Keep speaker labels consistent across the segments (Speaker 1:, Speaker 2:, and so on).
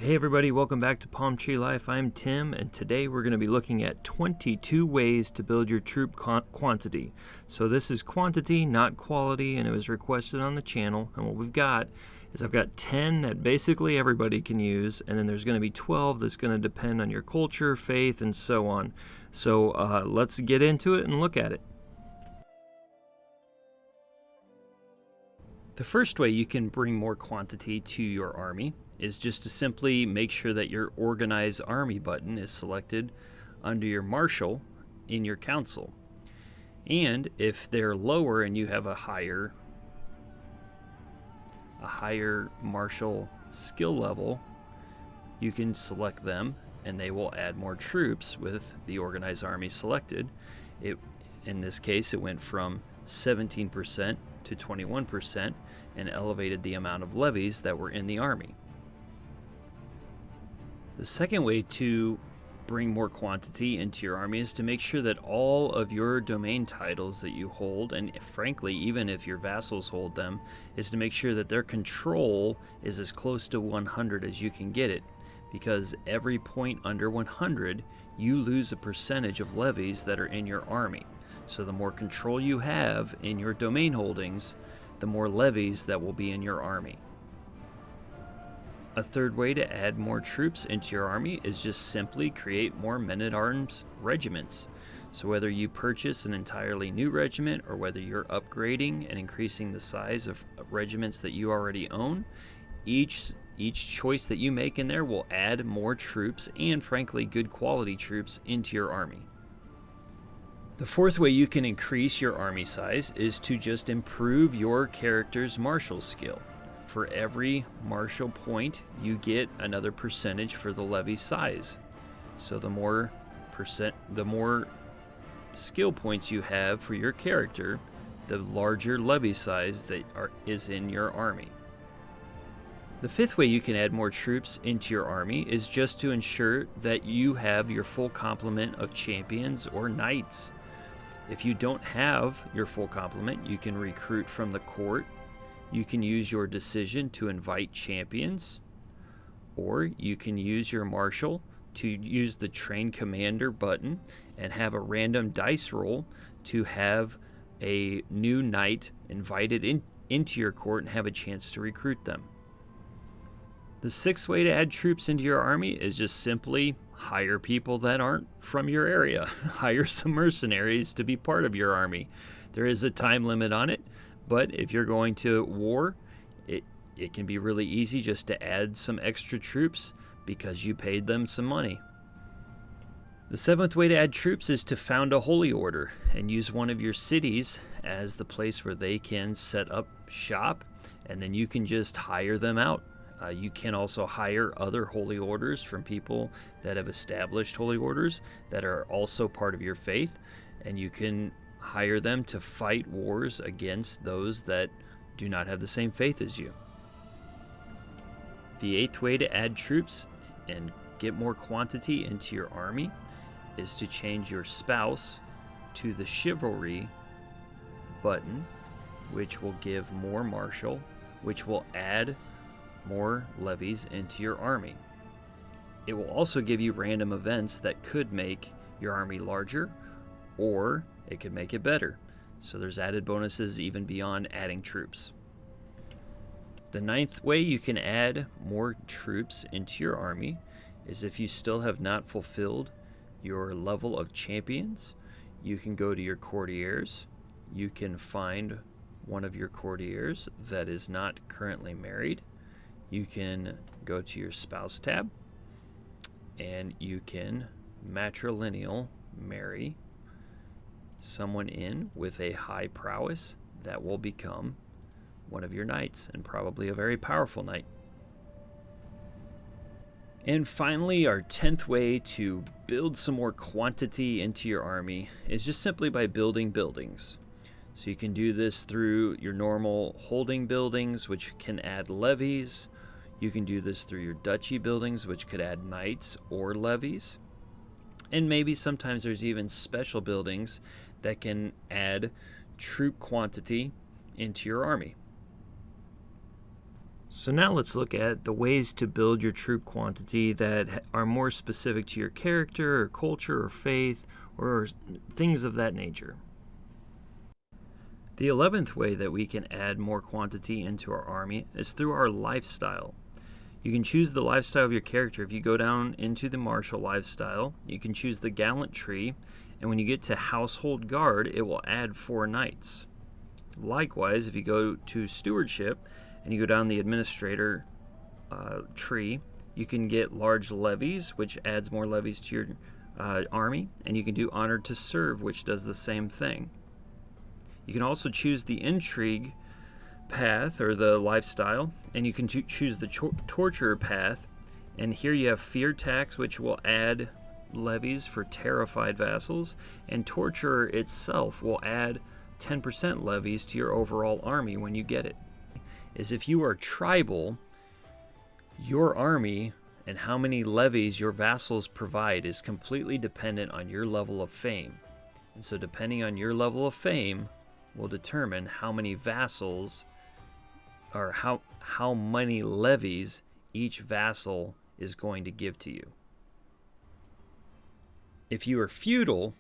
Speaker 1: Hey everybody, welcome back to Palm Tree Life. I'm Tim, and today we're going to be looking at 22 ways to build your troop quantity. So this is quantity, not quality, and it was requested on the channel. And what we've got is I've got 10 that basically everybody can use, and then there's going to be 12 that's going to depend on your culture, faith, and so on. So let's get into it and look at it. The first way you can bring more quantity to your army is just to simply make sure that your Organize Army button is selected under your Marshal in your Council. And if they're lower and you have a higher Marshal skill level, you can select them and they will add more troops with the Organize Army selected. In this case, it went from 17% to 21% and elevated the amount of levies that were in the army. The second way to bring more quantity into your army is to make sure that all of your domain titles that you hold, and frankly, even if your vassals hold them, is to make sure that their control is as close to 100 as you can get it. Because every point under 100, you lose a percentage of levies that are in your army. So the more control you have in your domain holdings, the more levies that will be in your army. A third way to add more troops into your army is just simply create more men-at-arms regiments. So whether you purchase an entirely new regiment or whether you're upgrading and increasing the size of regiments that you already own, each choice that you make in there will add more troops and frankly good quality troops into your army. The fourth way you can increase your army size is to just improve your character's martial skill. For every martial point, you get another percentage for the levy size. So the more skill points you have for your character, the larger levy size that is in your army. The fifth way you can add more troops into your army is just to ensure that you have your full complement of champions or knights. If you don't have your full complement, you can recruit from the court. You can use your decision to invite champions, or you can use your marshal to use the train commander button and have a random dice roll to have a new knight invited into your court and have a chance to recruit them. The sixth way to add troops into your army is just simply hire people that aren't from your area. Hire some mercenaries to be part of your army. There is a time limit on it, but if you're going to war, it can be really easy just to add some extra troops because you paid them some money. The seventh way to add troops is to found a holy order and use one of your cities as the place where they can set up shop, and then you can just hire them out. You can also hire other holy orders from people that have established holy orders that are also part of your faith, and you can hire them to fight wars against those that do not have the same faith as you. The eighth way to add troops and get more quantity into your army is to change your spouse to the chivalry button, which will give more martial, which will add more levies into your army. It will also give you random events that could make your army larger, or it could make it better. So there's added bonuses even beyond adding troops. The ninth way you can add more troops into your army is if you still have not fulfilled your level of champions, you can go to your courtiers. You can find one of your courtiers that is not currently married. You can go to your spouse tab and you can matrilineal marry someone in with a high prowess that will become one of your knights, and probably a very powerful knight. And finally, our 10th way to build some more quantity into your army is just simply by building buildings. So you can do this through your normal holding buildings, which can add levies. You can do this through your duchy buildings, which could add knights or levies. And maybe sometimes there's even special buildings that can add troop quantity into your army. So now let's look at the ways to build your troop quantity that are more specific to your character or culture or faith or things of that nature. The 11th way that we can add more quantity into our army is through our lifestyle. You can choose the lifestyle of your character. If you go down into the martial lifestyle, you can choose the gallant tree, and when you get to household guard, it will add 4 knights. Likewise, if you go to stewardship and you go down the administrator tree, you can get large levies, which adds more levies to your army, and you can do honored to serve, which does the same thing. You can also choose the intrigue path or the lifestyle, and you can choose the torture path, and here you have fear tax, which will add levies for terrified vassals, and torture itself will add 10% levies to your overall army when you get it. Is if you are tribal, your army and how many levies your vassals provide is completely dependent on your level of fame. And so depending on your level of fame will determine how many vassals or how many levies each vassal is going to give to you. If you are feudal,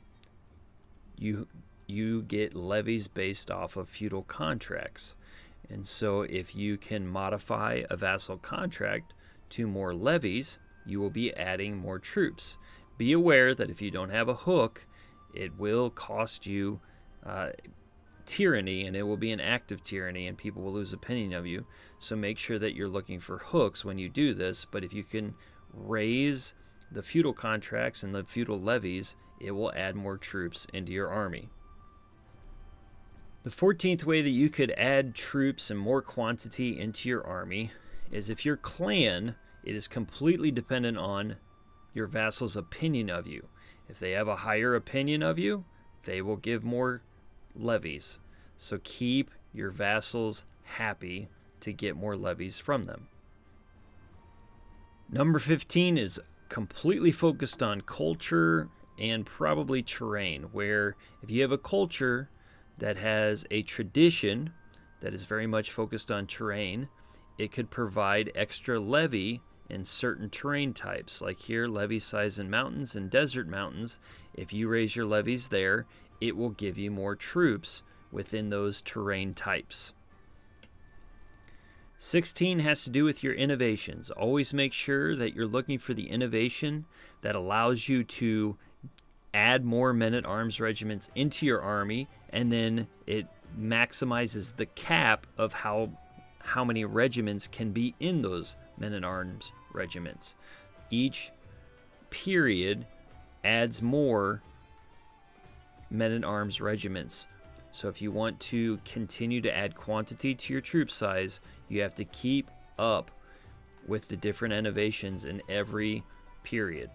Speaker 1: you get levies based off of feudal contracts. And so if you can modify a vassal contract to more levies, you will be adding more troops. Be aware that if you don't have a hook, it will cost you tyranny, and it will be an act of tyranny, and people will lose opinion of you. So make sure that you're looking for hooks when you do this. But if you can raise the feudal contracts and the feudal levies, it will add more troops into your army. The 14th way that you could add troops and more quantity into your army is if your clan, it is completely dependent on your vassal's opinion of you. If they have a higher opinion of you, they will give more levies. So keep your vassals happy to get more levies from them. Number 15 is completely focused on culture and probably terrain, where if you have a culture that has a tradition that is very much focused on terrain, it could provide extra levy in certain terrain types. Like here, levy size in mountains and desert mountains. If you raise your levies there, it will give you more troops within those terrain types. 16 has to do with your innovations. Always make sure that you're looking for the innovation that allows you to add more men-at-arms regiments into your army, and then it maximizes the cap of how many regiments can be in those men-at-arms regiments. Each period adds more men-at-arms regiments. So if you want to continue to add quantity to your troop size, you have to keep up with the different innovations in every period.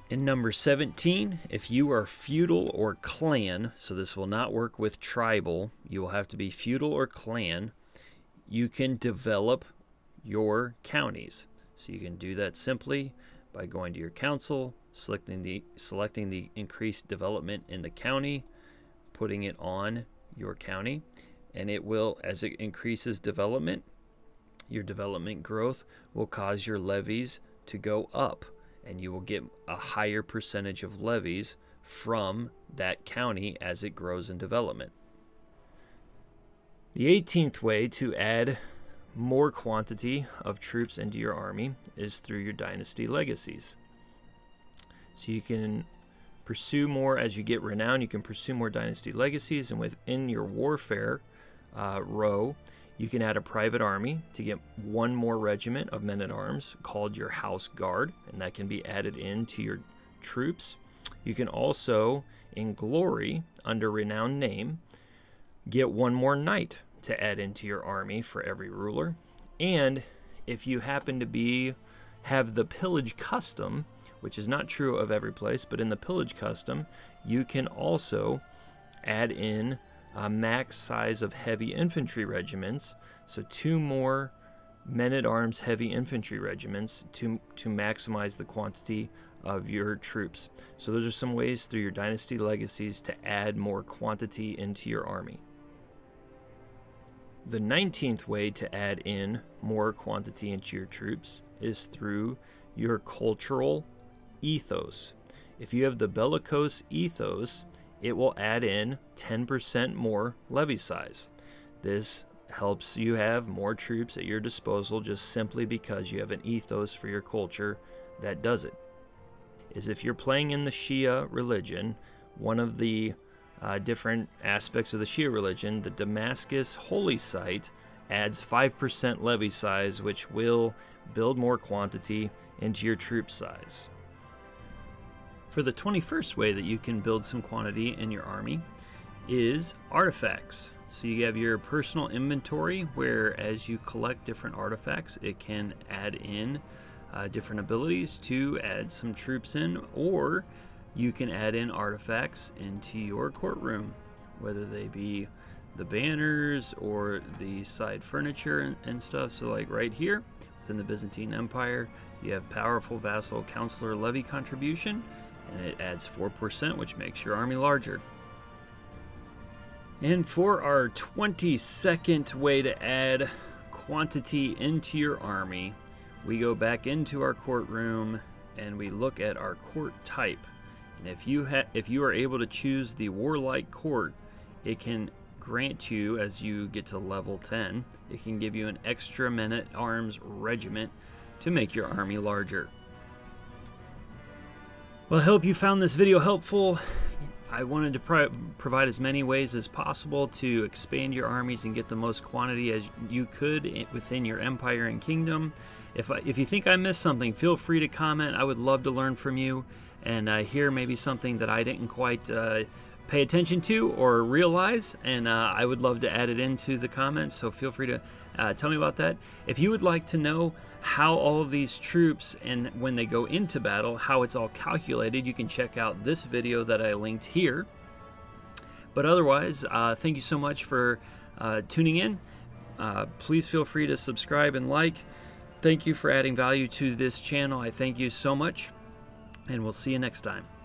Speaker 1: In number 17, if you are feudal or clan, so this will not work with tribal, you will have to be feudal or clan, you can develop your counties. So you can do that simply by going to your council, selecting the increased development in the county, putting it on your county, and it will, as it increases development, your development growth will cause your levies to go up, and you will get a higher percentage of levies from that county as it grows in development. The 18th way to add more quantity of troops into your army is through your dynasty legacies. So you can pursue more as you get renown. You can pursue more dynasty legacies, and within your warfare row, you can add a private army to get one more regiment of men-at-arms called your house guard, and that can be added into your troops. You can also, in glory, under renowned name, get one more knight to add into your army for every ruler. And if you happen to have the pillage custom, which is not true of every place, but in the pillage custom, you can also add in a max size of heavy infantry regiments, so 2 more men-at-arms heavy infantry regiments to maximize the quantity of your troops. So those are some ways through your dynasty legacies to add more quantity into your army. The 19th way to add in more quantity into your troops is through your cultural ethos. If you have the bellicose ethos, it will add in 10% more levy size. This helps you have more troops at your disposal just simply because you have an ethos for your culture that does it. Is if you're playing in the Shia religion, one of the different aspects of the Shia religion, the Damascus holy site adds 5% levy size, which will build more quantity into your troop size. For the 21st way that you can build some quantity in your army is artifacts. So you have your personal inventory where as you collect different artifacts, it can add in different abilities to add some troops in, or you can add in artifacts into your courtroom, whether they be the banners or the side furniture and stuff. So like right here within the Byzantine Empire, you have powerful vassal counselor levy contribution, and it adds 4%, which makes your army larger. And for our 22nd way to add quantity into your army, we go back into our courtroom and we look at our court type. And if you are able to choose the warlike court, it can grant you, as you get to level 10, it can give you an extra men-at-arms regiment to make your army larger. Well, I hope you found this video helpful. I wanted to provide as many ways as possible to expand your armies and get the most quantity as you could within your empire and kingdom. If you think I missed something, feel free to comment. I would love to learn from you and hear maybe something that I didn't quite pay attention to or realize, and I would love to add it into the comments, so feel free to tell me about that. If you would like to know how all of these troops and when they go into battle, how it's all calculated, you can check out this video that I linked here. But otherwise, thank you so much for tuning in. Please feel free to subscribe and like. Thank you for adding value to this channel. I thank you so much, and we'll see you next time.